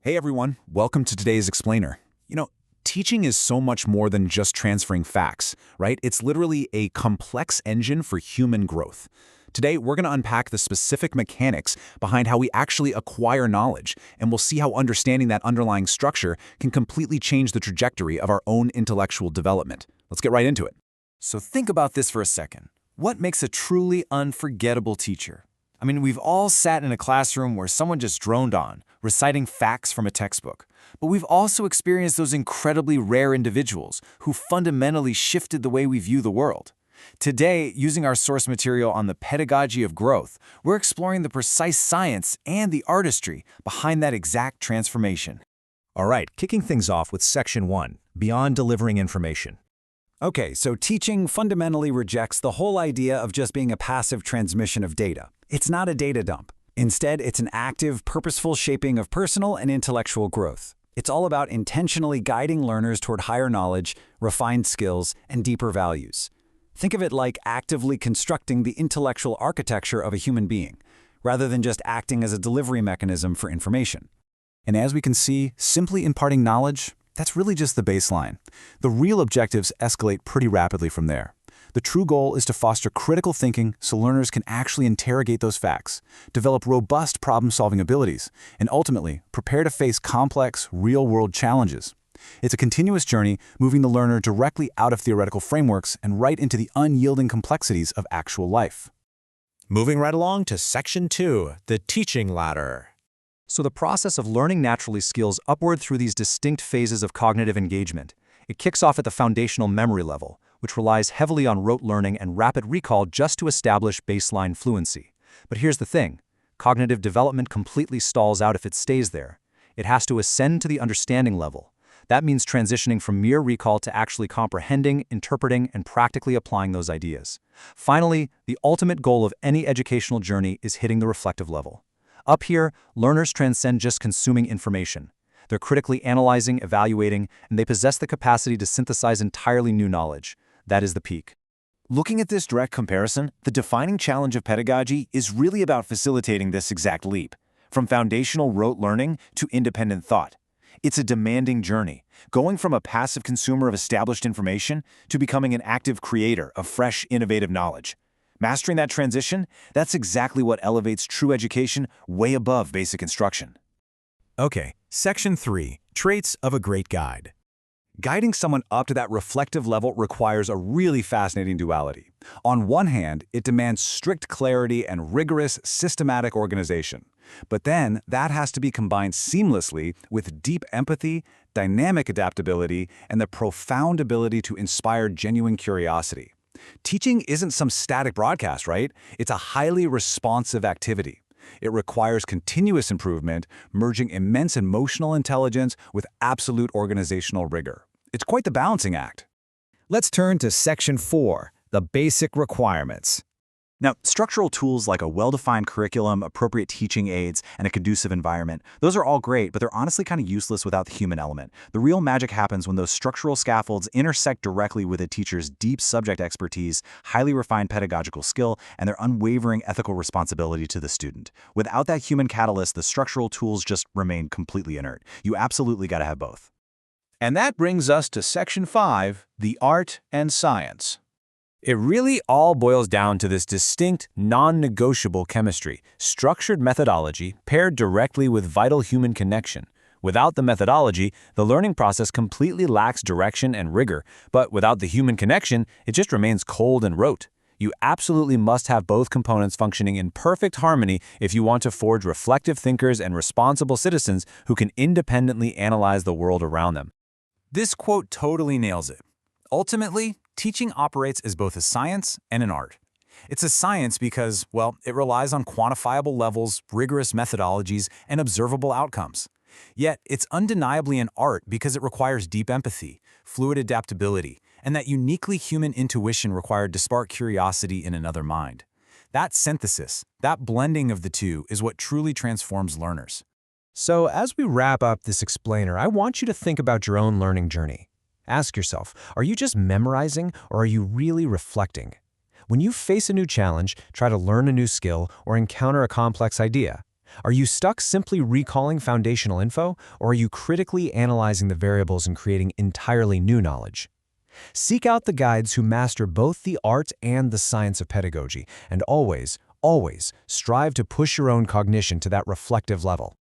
Hey everyone, welcome to today's Explainer. Teaching is so much more than just transferring facts, right? It's literally a complex engine for human growth. Today, we're going to unpack the specific mechanics behind how we actually acquire knowledge, and we'll see how understanding that underlying structure can completely change the trajectory of our own intellectual development. Let's get right into it. So think about this for a second. What makes a truly unforgettable teacher? We've all sat in a classroom where someone just droned on, reciting facts from a textbook. But we've also experienced those incredibly rare individuals who fundamentally shifted the way we view the world. Today, using our source material on the pedagogy of growth, we're exploring the precise science and the artistry behind that exact transformation. All right, kicking things off with Section 1, Beyond Delivering Information. Okay, so teaching fundamentally rejects the whole idea of just being a passive transmission of data. It's not a data dump. Instead, it's an active, purposeful shaping of personal and intellectual growth. It's all about intentionally guiding learners toward higher knowledge, refined skills, and deeper values. Think of it like actively constructing the intellectual architecture of a human being, rather than just acting as a delivery mechanism for information. And as we can see, simply imparting knowledge, that's really just the baseline. The real objectives escalate pretty rapidly from there. The true goal is to foster critical thinking so learners can actually interrogate those facts, develop robust problem-solving abilities, and ultimately prepare to face complex, real-world challenges. It's a continuous journey, moving the learner directly out of theoretical frameworks and right into the unyielding complexities of actual life. Moving right along to Section 2, the teaching ladder. So the process of learning naturally scales upward through these distinct phases of cognitive engagement. It kicks off at the foundational memory level, which relies heavily on rote learning and rapid recall just to establish baseline fluency. But here's the thing. Cognitive development completely stalls out if it stays there. It has to ascend to the understanding level. That means transitioning from mere recall to actually comprehending, interpreting, and practically applying those ideas. Finally, the ultimate goal of any educational journey is hitting the reflective level. Up here, learners transcend just consuming information. They're critically analyzing, evaluating, and they possess the capacity to synthesize entirely new knowledge. That is the peak. Looking at this direct comparison, the defining challenge of pedagogy is really about facilitating this exact leap, from foundational rote learning to independent thought. It's a demanding journey, going from a passive consumer of established information to becoming an active creator of fresh, innovative knowledge. Mastering that transition, that's exactly what elevates true education way above basic instruction. Okay, Section 3, Traits of a Great Guide. Guiding someone up to that reflective level requires a really fascinating duality. On one hand, it demands strict clarity and rigorous, systematic organization. But then, that has to be combined seamlessly with deep empathy, dynamic adaptability, and the profound ability to inspire genuine curiosity. Teaching isn't some static broadcast, right? It's a highly responsive activity. It requires continuous improvement, merging immense emotional intelligence with absolute organizational rigor. It's quite the balancing act. Let's turn to Section 4, the basic requirements. Now, structural tools like a well-defined curriculum, appropriate teaching aids, and a conducive environment, those are all great, but they're honestly kind of useless without the human element. The real magic happens when those structural scaffolds intersect directly with a teacher's deep subject expertise, highly refined pedagogical skill, and their unwavering ethical responsibility to the student. Without that human catalyst, the structural tools just remain completely inert. You absolutely got to have both. And that brings us to Section 5, the art and science. It really all boils down to this distinct, non-negotiable chemistry, structured methodology paired directly with vital human connection. Without the methodology, the learning process completely lacks direction and rigor, but without the human connection, it just remains cold and rote. You absolutely must have both components functioning in perfect harmony if you want to forge reflective thinkers and responsible citizens who can independently analyze the world around them. This quote totally nails it. Ultimately, teaching operates as both a science and an art. It's a science because, well, it relies on quantifiable levels, rigorous methodologies, and observable outcomes. Yet, it's undeniably an art because it requires deep empathy, fluid adaptability, and that uniquely human intuition required to spark curiosity in another mind. That synthesis, that blending of the two, is what truly transforms learners. So as we wrap up this explainer, I want you to think about your own learning journey. Ask yourself, are you just memorizing or are you really reflecting? When you face a new challenge, try to learn a new skill, or encounter a complex idea, Are you stuck simply recalling foundational info, or are you critically analyzing the variables and creating entirely new knowledge? Seek out the guides who master both the art and the science of pedagogy, and always strive to push your own cognition to that reflective level.